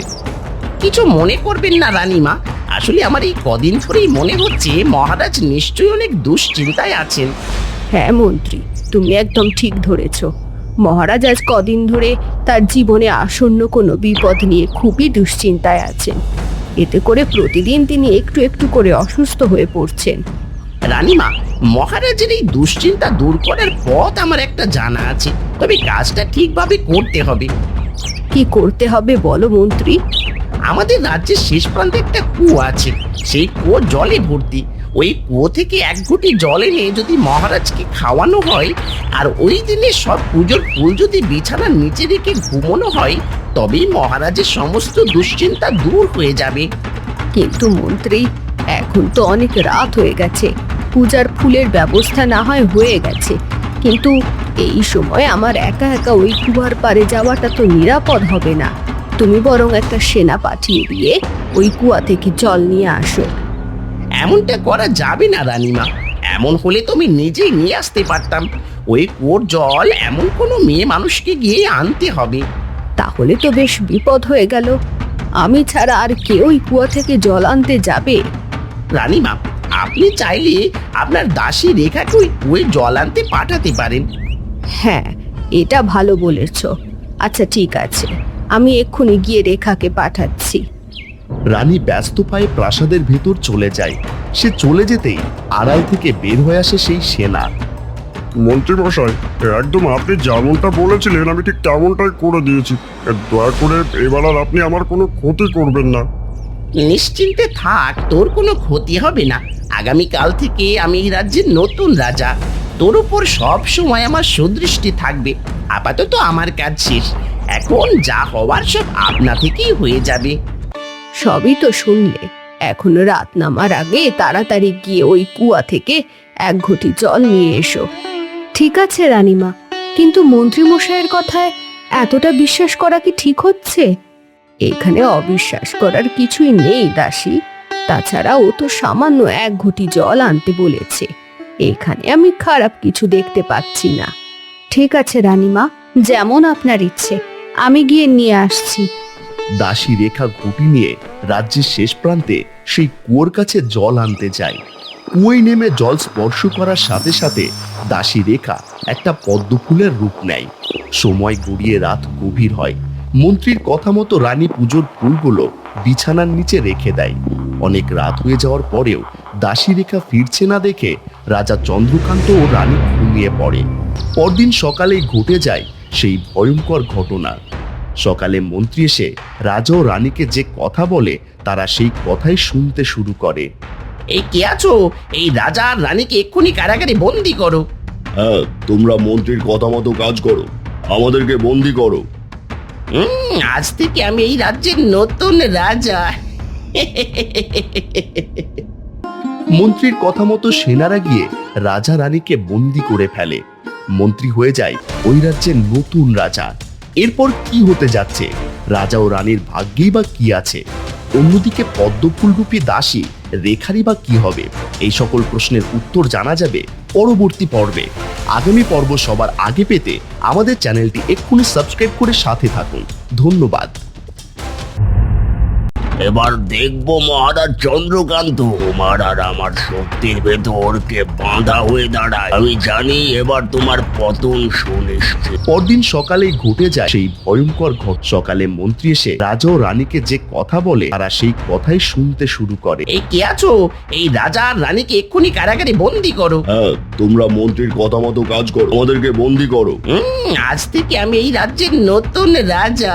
S6: কিছু মনে করবেন না রানীমা, আসলে আমার এই কদিন ধরেই মনে হচ্ছে মহারাজ নিশ্চয়ই অনেক দুশ্চিন্তায় আছেন।
S7: হ্যাঁ মন্ত্রী, তুমি একদম ঠিক ধরেছ। মহারাজ আজ কদিন ধরে তার জীবনে আসন্ন কোনো বিপদ নিয়ে খুবই দুশ্চিন্তায় আছেন। এতে করে প্রতিদিন তিনি একটু একটু করে অসুস্থ হয়ে পড়ছেন।
S6: রানীমা, মহারাজের এই দুশ্চিন্তা দূর করার পথ আমার একটা জানা আছে, তবে কাজটা ঠিকভাবে করতে হবে।
S7: কি করতে হবে বলো মন্ত্রী।
S6: আমাদের রাজ্যের শেষ প্রান্তে একটা কুয়ো আছে, সেই কুয়ো জলে ভর্তি। ওই কুয়ো থেকে এক ঘটি জল এনে যদি মহারাজকে খাওয়ানো হয়, আর ওই দিনে সব পুজোর ফুল যদি বিছানার নিচে রেখে ঘুমানো হয়, তবেই মহারাজের সমস্ত দুশ্চিন্তা দূর হয়ে যাবে।
S7: কিন্তু মন্ত্রী, এখন তো অনেক রাত হয়ে গেছে, পূজার ফুলের ব্যবস্থা না হয় হয়ে গেছে, কিন্তু এই সময় আমার একা একা ওই কুয়ার পাড়ে যাওয়াটা তো নিরাপদ হবে না। তুমি বরং একটা সেনা পাঠিয়ে দিয়ে ওই কুয়া থেকে জল নিয়ে আসো।
S6: এমনটা করা যাবে না রানীমা, এমন হলে তো আমি নিজেই নিয়ে আসতে পারতাম। ওই কুয়োর জল এমন কোনো মেয়ে মানুষকে গিয়ে আনতে হবে।
S7: তাহলে তো বেশ বিপদ হয়ে গেল। আমি ছাড়া আর কে ওই কুয়া থেকে জল আনতে যাবে?
S6: রানীমা, আপনি চাইলে আপনার দাসী রেখাকে ওই কুয়োয় জল আনতে পাঠাতে পারেন।
S7: হ্যাঁ, এটা ভালো বলেছ। আচ্ছা ঠিক আছে, আমি এক্ষুনি গিয়ে রেখাকে পাঠাচ্ছি।
S5: রানী ব্যস্ত পায়ে প্রাসাদের ভেতর চলে যায়। সে চলে যেতেই আড়াল থেকে বের হয়ে আসে সেই সেনা।
S9: মন্ত্রী মশাই, একদম আপনি যেমনটা বলেছিলেন আমি ঠিক তেমনটাই করে দিয়েছি। দয়া করে এবার আর আপনি আমার কোনো ক্ষতি করবেন না।
S6: নিশ্চিন্তে থাক, তোর কোনো ক্ষতি হবে না। আগামীকাল থেকে আমি এই রাজ্যের নতুন রাজা, তোর উপর সব সময় আমার সুদৃষ্টি থাকবে। আপাতত আমার কাজ শেষ, এখন যা হওয়ার সব আপনা থেকেই হয়ে যাবে।
S7: সবই তো শুনলে, এখন রাত নামার আগে তাড়াতাড়ি গিয়ে ওই কুয়া থেকে এক ঘটি জল নিয়ে এসো। ঠিক আছে রানীমা, কিন্তু মন্ত্রী মশাইয়ের কথায় এতটা বিশ্বাস করা কি ঠিক হচ্ছে? এখানে অবিশ্বাস করার কিছুই নেই দাসী। তাছাড়া ও তো সামান্য এক ঘটি জল আনতে বলেছে, এখানে আমি খারাপ কিছু দেখতে পাচ্ছি না। ঠিক আছে রানীমা, যেমন আপনার ইচ্ছে, আমি গিয়ে নিয়ে আসছি।
S5: দাসী রেখা ঘুঁটি নিয়ে রাজ্যের শেষ প্রান্তে সেই কুয়োর কাছে জল আনতে যায়। কুয়োয় নেমে জল স্পর্শ করার সাথে সাথে দাসী রেখা একটা পদ্ম ফুলের রূপ নেয়। সময় গড়িয়ে রাত গভীর হয়। মন্ত্রীর কথা মতো রানী পুজোর ফুলগুলো বিছানার নিচে রেখে দেয়। অনেক রাত হয়ে যাওয়ার পরেও দাসী রেখা ফিরছে না দেখে রাজা চন্দ্রকান্ত ও রানী ঘুমিয়ে পড়ে। পরদিন সকালেই ঘটে যায় সেই ভয়ঙ্কর ঘটনা। সকালে মন্ত্রী এসে রাজা ও রানীকে যে কথা বলে তারা সেই কথাই শুনতে শুরু করে।
S6: এই কে আছো? এই রাজা আর রানীকে এক্ষুনি কারাগারে বন্দি করো।
S9: হ্যাঁ, তোমরা মন্ত্রীর কথা মতো কাজ করো, আমাদেরকে বন্দি করো।
S6: আজ থেকে আমি এই রাজ্যের নতুন রাজা।
S5: মন্ত্রীর কথা মতো সেনারা গিয়ে রাজা রানীকে বন্দি করে ফেলে। মন্ত্রী হয়ে যায় ওই রাজ্যের নতুন রাজা। এরপর কি হতে যাচ্ছে, রাজা ও রানীর ভাগ্যেই বা কি আছে? অন্যদিকে পদ্মফুলরূপী দাসী রেখারই বা কি হবে? এই সকল প্রশ্নের উত্তর জানা যাবে পরবর্তী পর্বে। আগামী পর্ব সবার আগে পেতে আমাদের চ্যানেলটি এক্ষুনি সাবস্ক্রাইব করে সাথে থাকুন। ধন্যবাদ।
S6: এবার দেখবো মহারাজ চন্দ্রকান্ত, তোমার আর আমার শক্তির ভেতর কে বাঁধা হয়ে দাঁড়ায়। আমি জানি এবার তোমার পতন সুনিশ্চিত।
S5: পরদিন সকালে ঘটে যায় সেই ভয়ঙ্কর সকালে মন্ত্রী এসে রাজা ও রানীকে যে কথা বলে তারা সেই কথাই শুনতে শুরু করে।
S6: এই কে আছো? এই রাজা আর রানীকে এক্ষুনি কারাগারে বন্দি করো।
S9: হ্যাঁ, তোমরা মন্ত্রীর কথা মতো কাজ করো, আমাদেরকে বন্দি করো।
S6: আজ থেকে আমি এই রাজ্যের নতুন রাজা।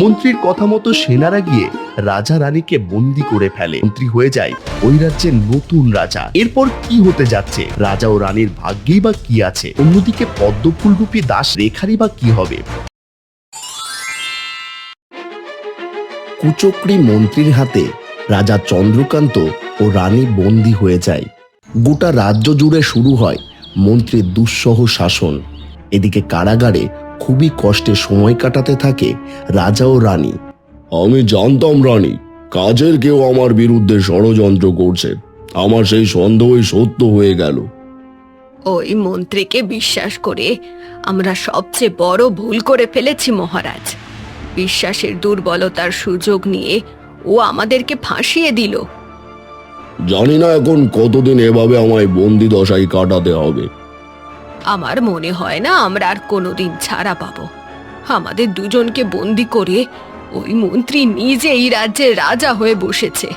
S5: মন্ত্রীর কথা মতো সেনারা গিয়ে রাজা রানীকে বন্দি করে ফেলে। মন্ত্রী হয়ে যায় ওই রাজ্যের নতুন রাজা। এরপর কি হতে যাচ্ছে, রাজা ও রানীর ভাগ্যেই বা কি আছে? অন্যদিকে পদ্মফুলরূপী দাস রেখারই বা কি হবে? কুচক্রী মন্ত্রীর হাতে রাজা চন্দ্রকান্ত ও রানী বন্দী হয়ে যায়। গোটা রাজ্য জুড়ে শুরু হয় মন্ত্রীর দুঃসহ শাসন। এদিকে কারাগারে খুবই কষ্টে সময় কাটাতে থাকে রাজা ও রানী।
S9: আমি জানতাম রানী, কাজের কেউ আমার বিরুদ্ধে ষড়যন্ত্র করছে। আমার সেই সন্দেহই সত্য হয়ে গেল।
S7: ওই মন্ত্রীকে বিশ্বাস করে আমরা সবচেয়ে বড় ভুল করে ফেলেছি মহারাজ। বিশ্বাসের দুর্বলতার সুযোগ নিয়ে ও আমাদেরকে ফাঁসিয়ে দিল।
S9: জানি না এখন কতদিন এভাবে আমায় বন্দি দশায় কাটাতে হবে।
S7: আমার মনে হয় না আমরা আর কোনোদিন ছাড়া পাবো। আমাদের দুজনকে বন্দি করে ওই মন্ত্রী নিজে এই রাজ্যের রাজা হয়ে বসেছে।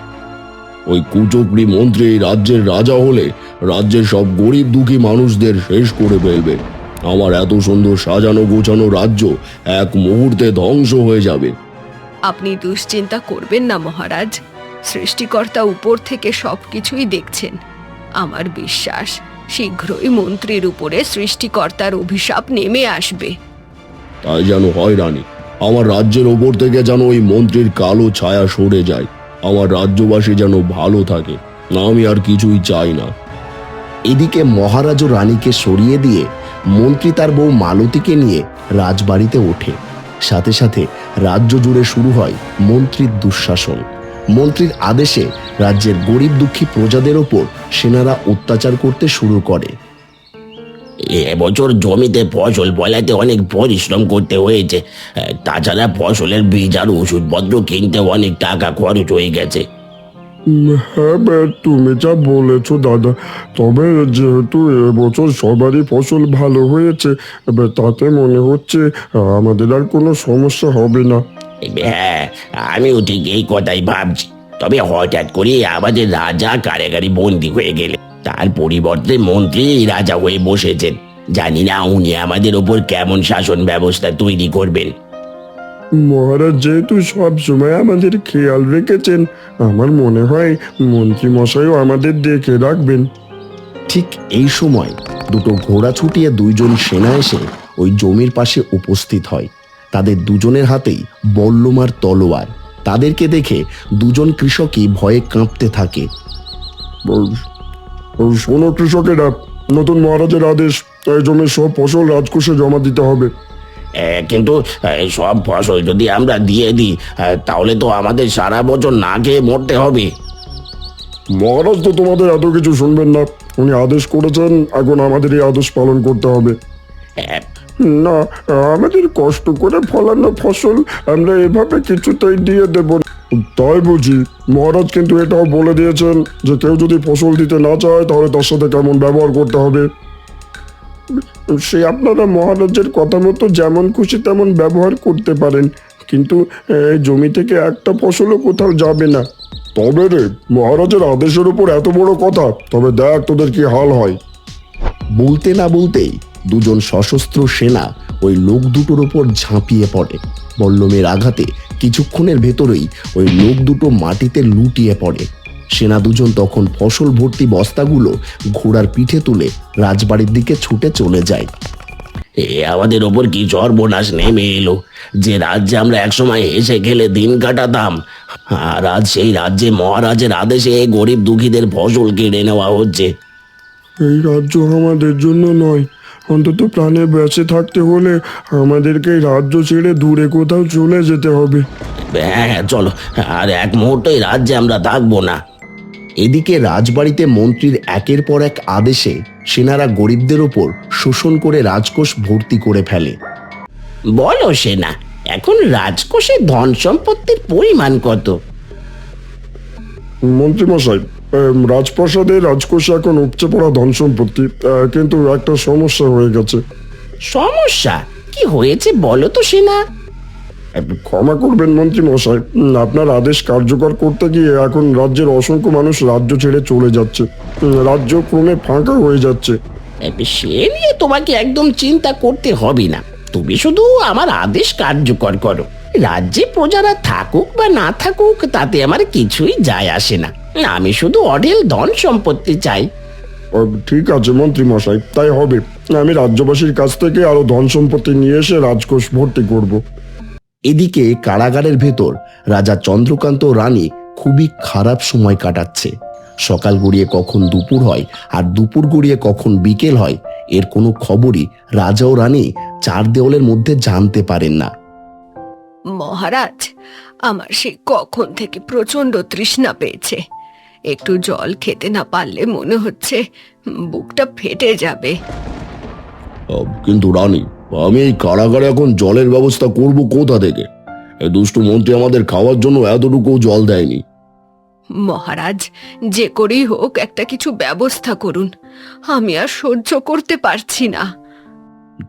S9: ওই কুচক্রী মন্ত্রী এই রাজ্যের রাজা হলে রাজ্যের সব গরিব দুঃখী মানুষদের শেষ করে ফেলবে। আমার এত সুন্দর সাজানো গোছানো রাজ্য এক মুহূর্তে ধ্বংস হয়ে যাবে।
S7: আপনি দুশ্চিন্তা করবেন না মহারাজ। সৃষ্টিকর্তা উপর থেকে সবকিছুই দেখছেন। আমার বিশ্বাস শীঘ্রই মন্ত্রীর উপরে সৃষ্টিকর্তার অভিশাপ নেমে আসবে।
S9: তাই যেন হয় রানী। আমার রাজ্যের ওপর থেকে যেন ওই মন্ত্রীর কালো ছায়া সরে যায়। আমার রাজ্যবাসী যেন ভালো থাকে। আমি আর কিছুই চাই না।
S5: এদিকে মহারাজ ও রানীকে সরিয়ে দিয়ে মন্ত্রী তার বউ মালতীকে নিয়ে রাজবাড়িতে ওঠে। সাথে সাথে রাজ্য জুড়ে শুরু হয় মন্ত্রীর দুঃশাসন। মন্ত্রীর আদেশে রাজ্যের গরিব দুঃখী প্রজাদের ওপর সেনারা অত্যাচার করতে শুরু করে।
S6: এবছর জমিতে ফসল ফলাতে অনেক পরিশ্রম করতে হয়েছে। তাছাড়া ফসলের বীজ আর ওষুধপত্র কিনতে অনেক টাকা খরচ হয়ে গেছে।
S10: হ্যাঁ তুমি যা বলেছো দাদা, তবে যেহেতু এবছর সবারই ফসল ভালো হয়েছে, তাতে মনে হচ্ছে আমাদের আর কোনো সমস্যা হবে না।
S6: হ্যাঁ, আমিও ঠিক এই কথাই ভাবছি। তবে হঠাৎ করে আমাদের রাজা কারাগারে বন্দি হয়ে গেলে তার পরিবর্তে মন্ত্রী রাজা হয়ে বসেছেন। জানি না উনি আমাদের ওপর কেমন শাসন ব্যবস্থা তৈরি করবেন।
S10: মহারাজ যেহেতু সব সময় আমাদের খেয়াল রেখেছেন, আমার মনে হয় মন্ত্রী মশাইও আমাদের দেখে রাখবেন।
S5: ঠিক এই সময় দুটো ঘোড়া ছুটিয়ে দুইজন সেনা এসে ওই জমির পাশে উপস্থিত হয়। তাদের দুজনের হাতেই বল্লমার তলোয়ার। তাদেরকে দেখে দুজন কৃষকই ভয়ে কাঁপতে থাকে।
S10: শোনো কৃষকেরা, নতুন মহারাজের আদেশ, এই জমির সব ফসল রাজকোষে জমা দিতে হবে।
S6: কিন্তু সব ফসল যদি আমরা দিয়ে দিই তাহলে তো আমাদের সারা বছর না খেয়ে মরতে হবে।
S10: মহারাজ তো তোমাদের এত কিছু শুনবেন না। উনি আদেশ করেছেন, এখন আমাদের এই আদেশ পালন করতে হবে। না, আমাদের কষ্ট করে ফলানো ফসল আমরা এভাবে কিছুতেই দিয়ে দেব না। তাই বুঝি? মহারাজ কিন্তু এটাও বলে দিয়েছেন যে কেউ যদি ফসল দিতে না চায় তাহলে তার সাথে কেমন ব্যবহার করতে হবে। সে আপনারা মহারাজের কথা মতো যেমন খুশি তেমন ব্যবহার করতে পারেন, কিন্তু জমি থেকে একটা ফসলও কোথাও যাবে না। তবে রে, মহারাজের আদেশের উপর এত বড় কথা, তবে দেখ তোদের কি হাল হয়।
S5: বলতে না বলতেই দুজন সশস্ত্র সেনা ওই লোক দুটোর ওপর ঝাঁপিয়ে পড়ে। বল্লমের আঘাতে কিছুক্ষণের ভেতরেই ওই লোক দুটো মাটিতে লুটিয়ে পড়ে। সেনা দুজন তখন ফসল ভর্তি বস্তাগুলো ঘোড়ার পিঠে তুলে রাজবাড়ির দিকে ছুটে চলে যায়।
S6: আমাদের ওপর কি সর্বনাশ নেমে এলো! যে রাজ্যে আমরা একসময় এসে খেলে দিন কাটাতাম, আর আজ সেই রাজ্যে মহারাজের আদেশে গরিব দুঃখীদের ফসল কেড়ে নেওয়া হচ্ছে।
S10: এই রাজ্য আমাদের জন্য নয়, অন্তত প্রাণে বেঁচে থাকতে হলে আমাদেরকে এই রাজ্য ছেড়ে দূরে কোথাও চলে যেতে হবে।
S6: হ্যাঁ, চলো, আর এক মুহূর্তে এই রাজ্যে আমরা থাকবো না।
S5: এদিকে রাজবাড়িতে মন্ত্রীর একের পর এক আদেশে সেনারা গরিবদের ওপর শোষণ করে রাজকোষ ভর্তি করে ফেলে।
S6: বলো সেনা, এখন রাজকোষে ধন সম্পত্তির পরিমাণ কত?
S10: মন্ত্রীমশাই, রাজপ্রাসাদে রাজকোষে এখন উপচে পড়া ধন সম্পত্তি, কিন্তু একটা সমস্যা হয়ে গেছে।
S6: সমস্যা কি হয়েছে বলো তো সেনা?
S10: ক্ষমা করবেন মন্ত্রীমশাই, আপনার আদেশ কার্যকর করতে গিয়ে এখন রাজ্যের অসংখ্য মানুষ রাজ্য ছেড়ে চলে যাচ্ছে। রাজ্য ক্রমে ফাঁকা হয়ে যাচ্ছে।
S6: সে নিয়ে তোমাকে একদম চিন্তা করতে হবে না। তুমি শুধু আমার আদেশ কার্যকর করো। রাজ্যে প্রজারা থাকুক বা না থাকুক তাতে আমার কিছুই যায় আসে না। আমি শুধু অঢেল ধন সম্পত্তি চাই।
S10: ঠিক আছে মন্ত্রীমশাই, তাই হবে। আমি রাজ্যবাসীর কাছ থেকে আরো ধন সম্পত্তি নিয়ে এসে রাজকোষ ভর্তি করব।
S5: এদিকে কারাগারের ভেতর রাজা চন্দ্রকান্ত ও রানী খুবই খারাপ সময় কাটাচ্ছে। সকাল গড়িয়ে কখন দুপুর হয় আর দুপুর গড়িয়ে কখন বিকেল হয়, এর কোনো খবরই রাজা ও রানী চার দেওয়ালের মধ্যে জানতে পারেন না।
S7: মহারাজ, আমার সেই কখন থেকে প্রচন্ড তৃষ্ণা পেয়েছে। একটু জল খেতে না পারলে মনে হচ্ছে বুকটা ফেটে যাবে।
S9: কিন্তু রানী, আমি এই কারাগারে এখন জলের ব্যবস্থা করব কোথা থেকে? এই দুষ্টু মন্ত্রী আমাদের খাওয়ার জন্য এতটুকু জল দেয়নি।
S7: মহারাজ, যে করেই হোক একটা কিছু ব্যবস্থা করুন, আমি আর সহ্য করতে পারছি না।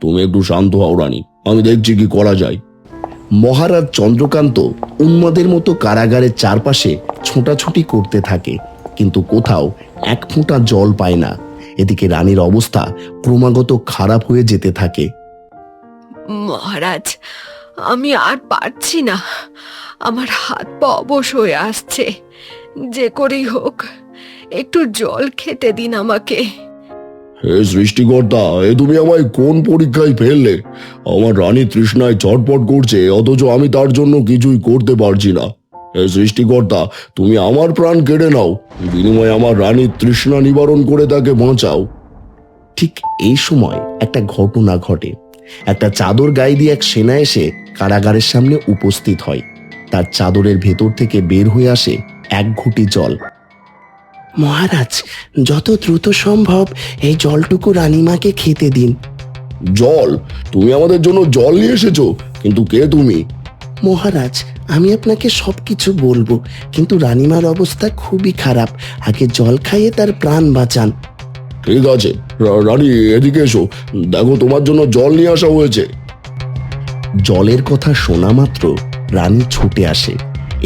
S9: তুমি একটু শান্ত হও রানী, আমি দেখছি কি করা যায়।
S5: মহারাজ চন্দ্রকান্ত উন্মাদের মতো কারাগারের চারপাশে ছোটাছুটি করতে থাকে, কিন্তু কোথাও এক ফোঁটা জল পায় না। এদিকে রানীর অবস্থা ক্রমাগত খারাপ হয়ে যেতে থাকে।
S7: মহারাজ, আমি আর পারছি না, আমার হাত পা অবশ হয়ে আসছে। যে করেই হোক একটু জল খেতে দিন আমাকে।
S9: হে সৃষ্টিকর্তা, এ তুমি আমায় কোন পরীক্ষায় ফেললে? আমার রানী তৃষ্ণায় ছটফট করছে, অথচ আমি তার জন্য কিছুই করতে পারছি না। হে সৃষ্টিকর্তা, তুমি আমার প্রাণ কেড়ে নাও, বিনিময়ে আমার রানীর তৃষ্ণা নিবারণ করে তাকে বাঁচাও।
S5: ঠিক এই সময় একটা ঘটনা ঘটে। একটা চাদর গায়ে দিয়ে এক সেনা এসে কারাগারের সামনে উপস্থিত হয়। তার চাদরের ভেতর থেকে বের হয়ে আসে এক ঘুঁটি জল।
S6: মহারাজ, যত দ্রুত সম্ভব এই জলটুকু রানীমাকে খেতে দিন।
S9: জল? তুমি আমাদের জন্য জল নিয়ে এসেছো? কিন্তু কে তুমি?
S6: মহারাজ, আমি আপনাকে সবকিছু বলবো, কিন্তু রানীমার অবস্থা খুবই খারাপ। আগে জল খাইয়ে তার প্রাণ বাঁচান।
S9: ঠিক আছে রানী, এদিকে এসো, দেখো তোমার জন্য জল নিয়ে আসা হয়েছে।
S5: জলের কথা শোনা মাত্র রানী ছুটে আসে।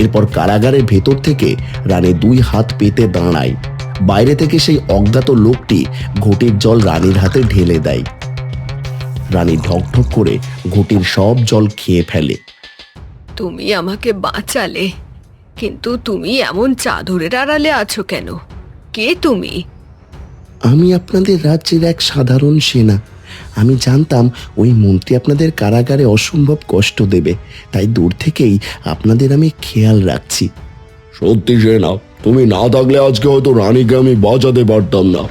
S5: এরপর কারাগারের ভেতর থেকে রানী দুই হাত পেতে দাঁড়ায়। বাইরে থেকে সেই অজ্ঞাত লোকটি ঘটির জল রানীর হাতে ঢেলে দেয়। রানী ঢকঢক করে ঘটির সব জল খেয়ে ফেলে।
S7: তুমি আমাকে বাঁচালে, কিন্তু তুমি এমন চাদরের আড়ালে আছো কেন? কে তুমি?
S5: আমি আপনাদের রাজ্যের এক সাধারণ সেনা। আমি জানতাম ওই মন্ত্রী আপনাদের কারাগারে অসম্ভব কষ্ট দেবে, তাই দূর থেকেই আপনাদের আমি খেয়াল রাখছি।
S9: সত্যি সেনা, তুমি না থাকলে আজকে হয়তো রানীকে আমি বাঁচাতে পারতাম না।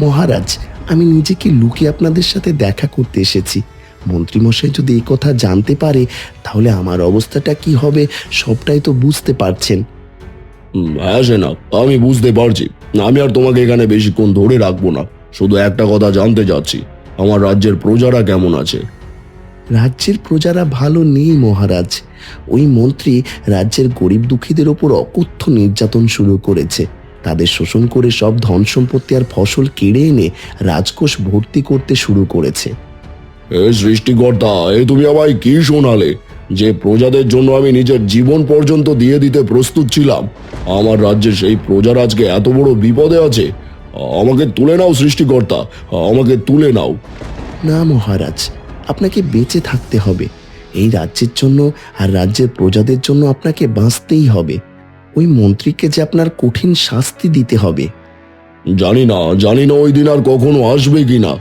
S5: মহারাজ, আমি নিজেকে লুকিয়ে আপনাদের সাথে দেখা করতে এসেছি। মন্ত্রীমশাই যদি এই কথা জানতে পারে তাহলে আমার অবস্থাটা কি হবে সবটাই তো বুঝতে পারছেন।
S9: হ্যাঁ সেনা, আমি বুঝতে পারছি। আমি আর তোমাকে এখানে বেশিক্ষণ ধরে রাখবো না। শুধু একটা কথা জানতে চাচ্ছি, আমার রাজ্যের প্রজারা কেমন আছে?
S5: রাজ্যের প্রজারা ভালো নেই মহারাজ। ওই মন্ত্রী রাজ্যের গরিব দুঃখীদের ওপর অকথ্য নির্যাতন শুরু করেছে। তাদের শোষণ করে সব ধন সম্পত্তি আর ফসল কেড়ে এনে রাজকোষ ভর্তি করতে শুরু করেছে।
S9: এ সৃষ্টিকর্তা, এ তুমি আমায় কি শোনালে? যে প্রজাদের জন্য আমি নিজের জীবন পর্যন্ত দিয়ে দিতে প্রস্তুত ছিলাম, আমার রাজ্যে সেই প্রজার আজকে এত বড় বিপদে আছে। আমাকে তুলে নাও সৃষ্টিকর্তা, আমাকে তুলে নাও।
S5: না মহারাজ, আপনাকে বেঁচে থাকতে হবে। এই রাজ্যের জন্য আর রাজ্যের প্রজাদের জন্য আপনাকে বাঁচতেই হবে। ওই মন্ত্রীকে যে আপনার কঠিন শাস্তি দিতে হবে।
S9: জানি না ওই দিন আর কখনো আসবে কিনা।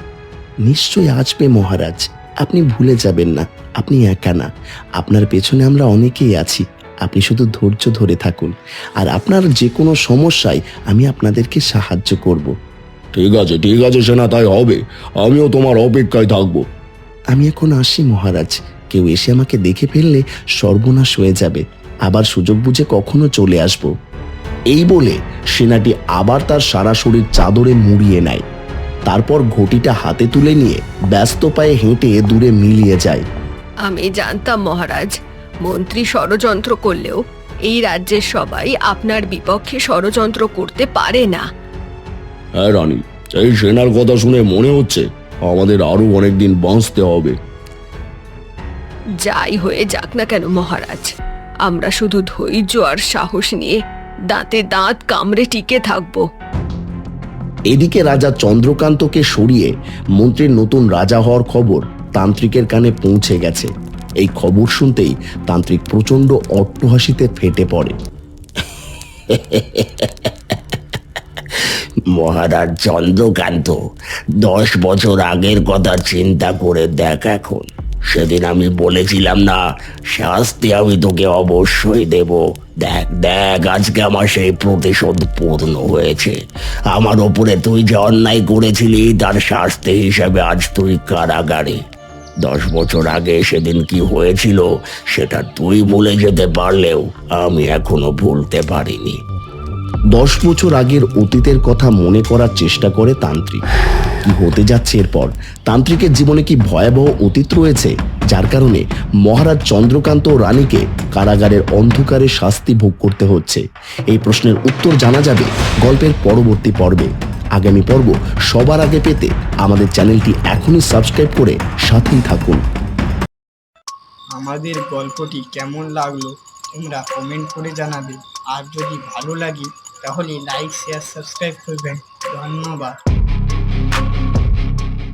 S5: নিশ্চয়ই আসবে মহারাজ, আপনি ভুলে যাবেন না। আপনি একা না, আপনার পেছনে আমরা অনেকেই আছি। আপনি শুধু ধৈর্য ধরে থাকুন, আর আপনার যে কোনো সমস্যায় আমি আপনাদেরকে সাহায্য করব।
S9: ঠিক আছে সেনা, তাই হবে। আমিও তোমার অপেক্ষায় থাকবো।
S5: আমি এখন আসি মহারাজ, কেউ এসে আমাকে দেখে ফেললে সর্বনাশ হয়ে যাবে। আবার সুযোগ বুঝে কখনো চলে আসব। এই বলে সেনাটি আবার তার সারা শরীর চাদরে মুড়িয়ে নেয়। তারপর ঘটিটা হাতে তুলে নিয়ে ব্যস্ত পায়ে হেঁটে দূরে মিলিয়ে যায়।
S7: আমি জানতাম মহারাজ, মন্ত্রী ষড়যন্ত্র করলেও এই রাজ্যের সবাই আপনার বিপক্ষে ষড়যন্ত্র করতে পারে না।
S9: হ্যাঁ রানী, এই সেনার কথা শুনে মনে হচ্ছে আমাদের আরো অনেকদিন বাঁচতে হবে।
S7: যাই হয়ে যাক না কেন মহারাজ, আমরা শুধু ধৈর্য আর সাহস নিয়ে দাঁতে দাঁত কামড়ে টিকে থাকবো।
S5: এদিকে রাজা চন্দ্রকান্তকে সরিয়ে মন্ত্রীর নতুন রাজা হওয়ার খবর তান্ত্রিকের কানে পৌঁছে গেছে। এই খবর শুনতেই তান্ত্রিক প্রচন্ড অট্টহাসিতে ফেটে পড়ে।
S6: মহারাজ চন্দ্রকান্ত, 10 বছর আগের কথা চিন্তা করে দেখ এখন। সেদিন আমি বলেছিলাম না, শাস্তি আমি তোকে অবশ্যই দেব। দেখ আজকে আমার সেই প্রতিশোধ পূর্ণ হয়েছে। আমার ওপরে তুই যে অন্যায় করেছিলি তার শাস্তি হিসেবে আজ তুই কারাগারে। 10 বছর আগে সেদিন কি হয়েছিল সেটা তুই ভুলে যেতে পারলেও আমি এখনো ভুলতে পারিনি।
S5: 10 বছর আগের অতীতের কথা মনে করার চেষ্টা করে তান্ত্রিক। কি হতে যাচ্ছে এরপর? তান্ত্রিকের জীবনে কি ভয়াবহ অতীত রয়েছে, যার কারণে মহারাজ চন্দ্রকান্ত ও রানীকে কারাগারের অন্ধকারে শাস্তি ভোগ করতে হচ্ছে? এই প্রশ্নের উত্তর জানা যাবে গল্পের পরবর্তী পর্বে। আগামী পর্ব সবার আগে পেতে আমাদের চ্যানেলটি এখনই সাবস্ক্রাইব করে সাথেই থাকুন।
S11: আমাদের গল্পটি কেমন লাগলো তোমরা কমেন্ট করে জানাবে। আর যদি ভালো লাগে তাহলে লাইক, শেয়ার, সাবস্ক্রাইব করবেন। ধন্যবাদ।